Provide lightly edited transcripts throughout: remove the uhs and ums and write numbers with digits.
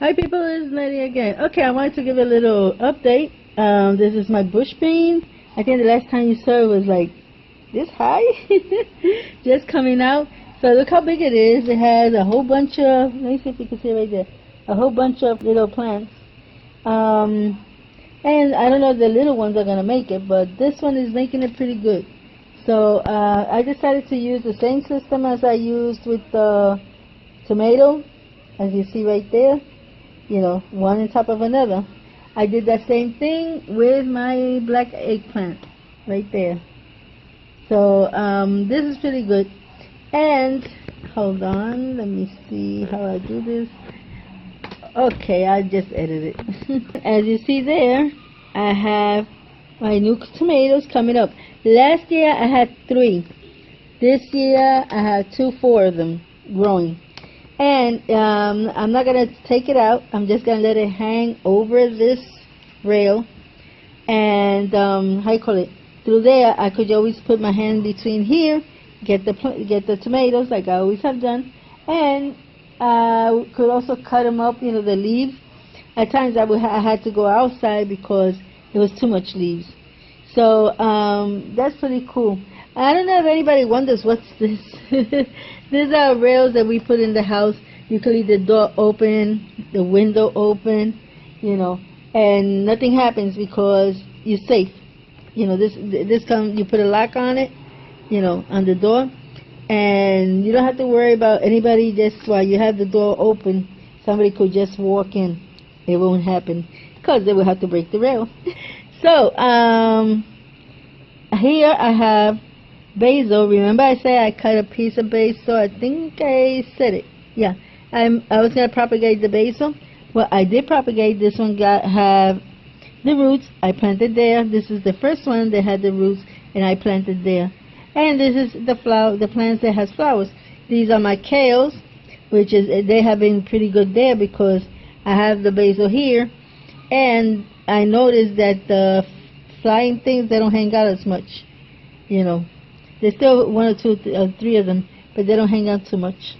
Hi people, it's Nettie again. Okay, I wanted to give a little update. This is my bush bean. I think the last time you saw it was like this high. Just coming out. So look how big it is. It has a whole bunch of, let me see if you can see right there, a whole bunch of little plants. And I don't know if the little ones are going to make it, but this one is making it pretty good. So I decided to use the same system as I used with the tomato, as you see right there. You know, one on top of another. I did that same thing with my black eggplant right there. So this is pretty good. And hold on, let me see how I do this. Okay, I just edited it. As you see there, I have my new tomatoes coming up. Last year I had 3. This year I have 4 of them growing. And I'm not going to take it out. I'm just going to let it hang over this rail. And how you call it? Through there, I could always put my hand between here, get the tomatoes like I always have done. And I could also cut them up, you know, the leaves. At times I had to go outside because there was too much leaves. So that's pretty cool. I don't know if anybody wonders what's this. These are rails that we put in the house. You can leave the door open, the window open, you know, and nothing happens because you're safe. You know, you put a lock on it, you know, on the door, and you don't have to worry about anybody. Just while you have the door open, somebody could just walk in. It won't happen because they will have to break the rail. So here I have basil. Remember I said I cut a piece of basil? I think I said it. Yeah, I was going to propagate the basil. Well, I did propagate. This one have the roots. I planted there. This is the first one that had the roots, and I planted there. And this is the plants that has flowers. These are my kales, which is, they have been pretty good there because I have the basil here, and I noticed that the flying things, they don't hang out as much, you know. There's still 1 or 2 or 3 of them, but they don't hang out too much.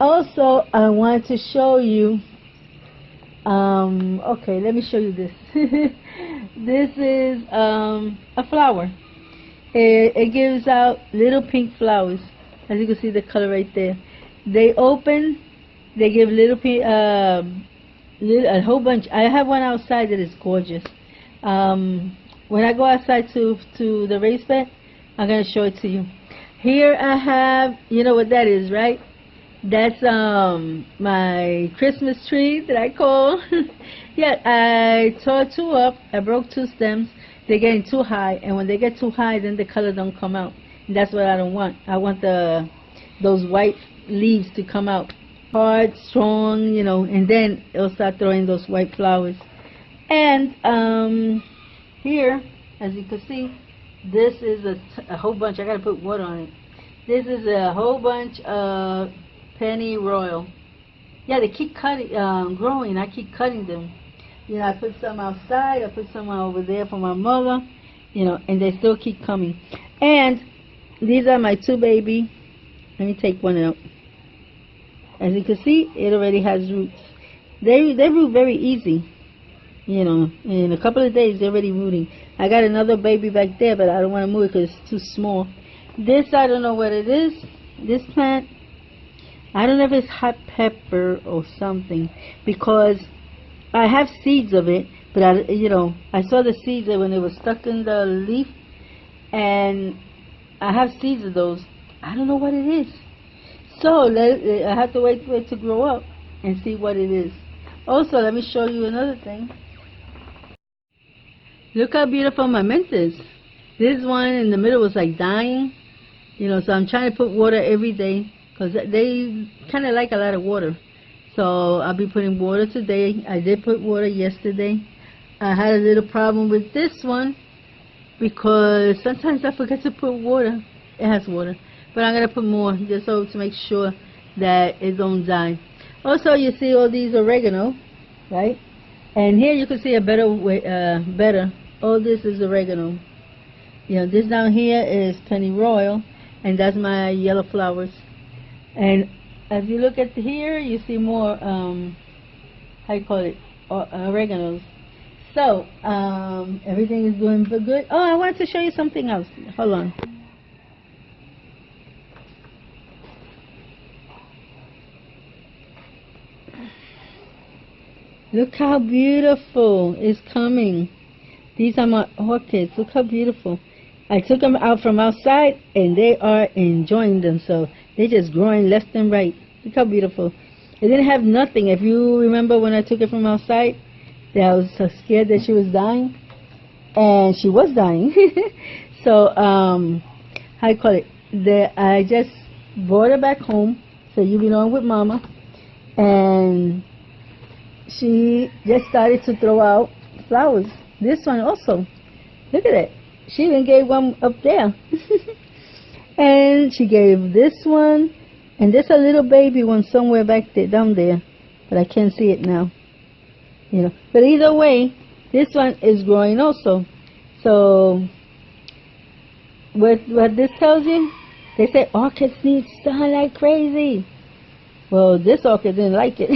Also, I want to show you, okay, let me show you this. This is a flower. It gives out little pink flowers. As you can see the color right there. They open, they give little pink, a whole bunch. I have one outside that is gorgeous. When I go outside to the raised bed, I'm going to show it to you. Here I have, you know what that is, right? That's my Christmas tree that I call. Yeah, I tore 2 up. I broke 2 stems. They're getting too high, and when they get too high, then the color don't come out. And that's what I don't want. I want those white leaves to come out. Hard, strong, you know, and then it'll start throwing those white flowers. And here, as you can see, this is a whole bunch. I gotta put water on it. This is a whole bunch of penny royal. Yeah, they keep growing. I keep cutting them. You know, I put some outside. I put some over there for my mother. You know, and they still keep coming. And these are my 2 baby. Let me take one out. As you can see, it already has roots. They root very easy. You know, in a couple of days they're already rooting. I got another baby back there, but I don't want to move it because it's too small. This, I don't know what it is. This plant, I don't know if it's hot pepper or something, because I have seeds of it, but I saw the seeds when it was stuck in the leaf, and I have seeds of those. I don't know what it is. So I have to wait for it to grow up and see what it is. Also, let me show you another thing. Look how beautiful my mint is. This one in the middle was like dying, you know, so I'm trying to put water every day because they kind of like a lot of water. So I'll be putting water today. I did put water yesterday. I had a little problem with this one because sometimes I forget to put water. It has water, but I'm going to put more just so to make sure that it don't die. Also, you see all these oregano, right? And here you can see a better way, all this is oregano. You know, this down here is pennyroyal, and that's my yellow flowers. And as you look at here, you see more how you call it, oreganos. So everything is doing good. Oh, I wanted to show you something else. Hold on. Look how beautiful it's coming. These are my orchids. Look how beautiful. I took them out from outside and they are enjoying themselves. They're just growing left and right. Look how beautiful. It didn't have nothing. If you remember when I took it from outside, I was so scared that she was dying. And she was dying. So, how you call it? I just brought her back home. So you belong with Mama. And she just started to throw out flowers. This one also. Look at it. She even gave one up there. And she gave this one. And there's a little baby one somewhere back there, down there. But I can't see it now. You know. But either way, this one is growing also. So, what this tells you, they say orchids need sun like crazy. Well, this orchid didn't like it.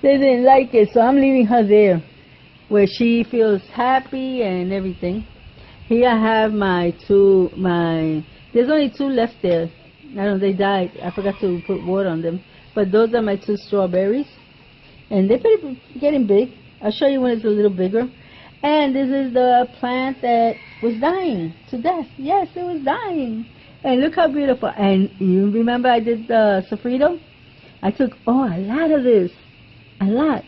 They didn't like it, so I'm leaving her there, where she feels happy and everything. Here I have there's only 2 left there. I don't know, they died. I forgot to put water on them. But those are my 2 strawberries. And they're getting big. I'll show you when it's a little bigger. And this is the plant that was dying to death. Yes, it was dying. And look how beautiful. And you remember I did the sofrito? I took, a lot of this. A lot.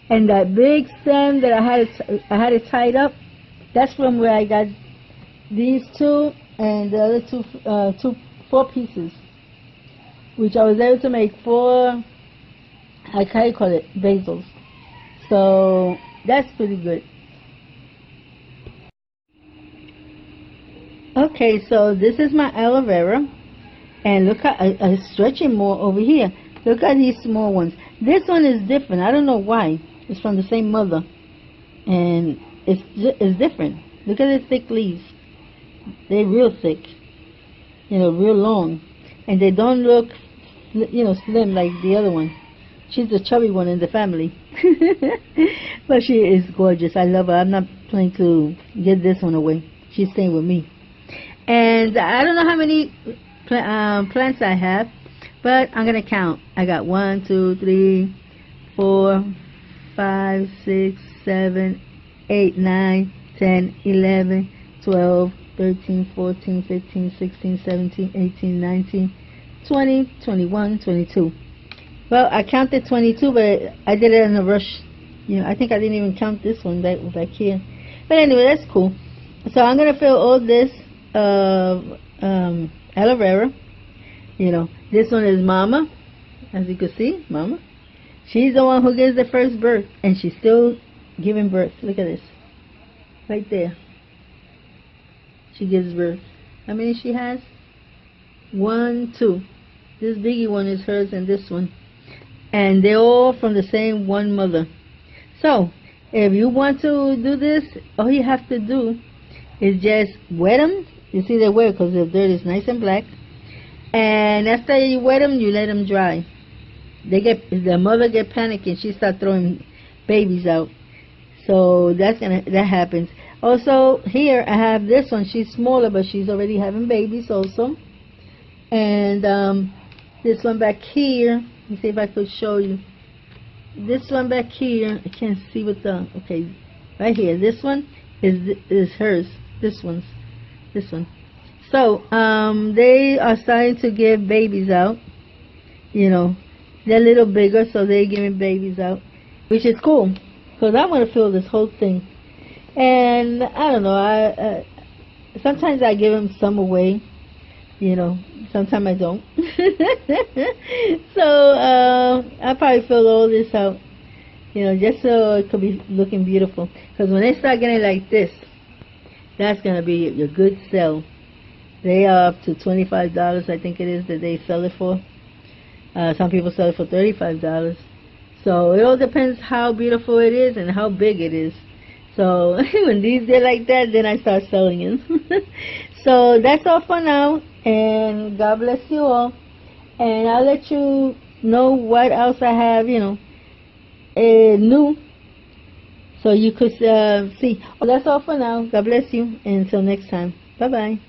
And that big stem that I had it tied up, that's from where I got these 2 and the other 4 pieces. Which I was able to make 4, how you call it, basils. So that's pretty good. Okay, so this is my aloe vera. And look how I'm stretching more over here. Look at these small ones. This one is different. I don't know why. It's from the same mother. And it's different. Look at the thick leaves. They're real thick. You know, real long. And they don't look, you know, slim like the other one. She's the chubby one in the family. But she is gorgeous. I love her. I'm not planning to get this one away. She's staying with me. And I don't know how many plants I have, but I'm going to count. I got 1, 2, 3, 4, 5, 6, 7, 8, 9, 10, 11, 12, 13, 14, 15, 16, 17, 18, 19, 20, 21, 22. Well, I counted 22, but I did it in a rush. You know, I think I didn't even count this one back here. But anyway, that's cool. So I'm going to fill all this aloe vera. You know, this one is Mama. As you can see, Mama. She's the one who gives the first birth. And she's still giving birth. Look at this. Right there. She gives birth. How many she has? 1, 2. This biggie one is hers and this one. And they're all from the same one mother. So, if you want to do this, all you have to do is just wet them. You see they're wet because the dirt is nice and black. And after you wet them, you let them dry. The mother get panicky and she start throwing babies out. So that happens. Also here I have this one. She's smaller, but she's already having babies also. And this one back here. Let me see if I could show you. This one back here, I can't see with the, okay, right here. This one is hers. This one. So they are starting to give babies out. You know, they're a little bigger, so they're giving babies out, which is cool because I want to fill this whole thing. And I don't know. Sometimes I give them some away. You know, sometimes I don't. So I'll probably fill all this out, you know, just so it could be looking beautiful. Because when they start getting like this, that's going to be your good sell. They are up to $25, I think it is, that they sell it for. Some people sell it for $35. So it all depends how beautiful it is and how big it is. So when these get like that, then I start selling them. So that's all for now. And God bless you all. And I'll let you know what else I have, you know, new, so you could see. Well, that's all for now. God bless you, and until next time. Bye bye.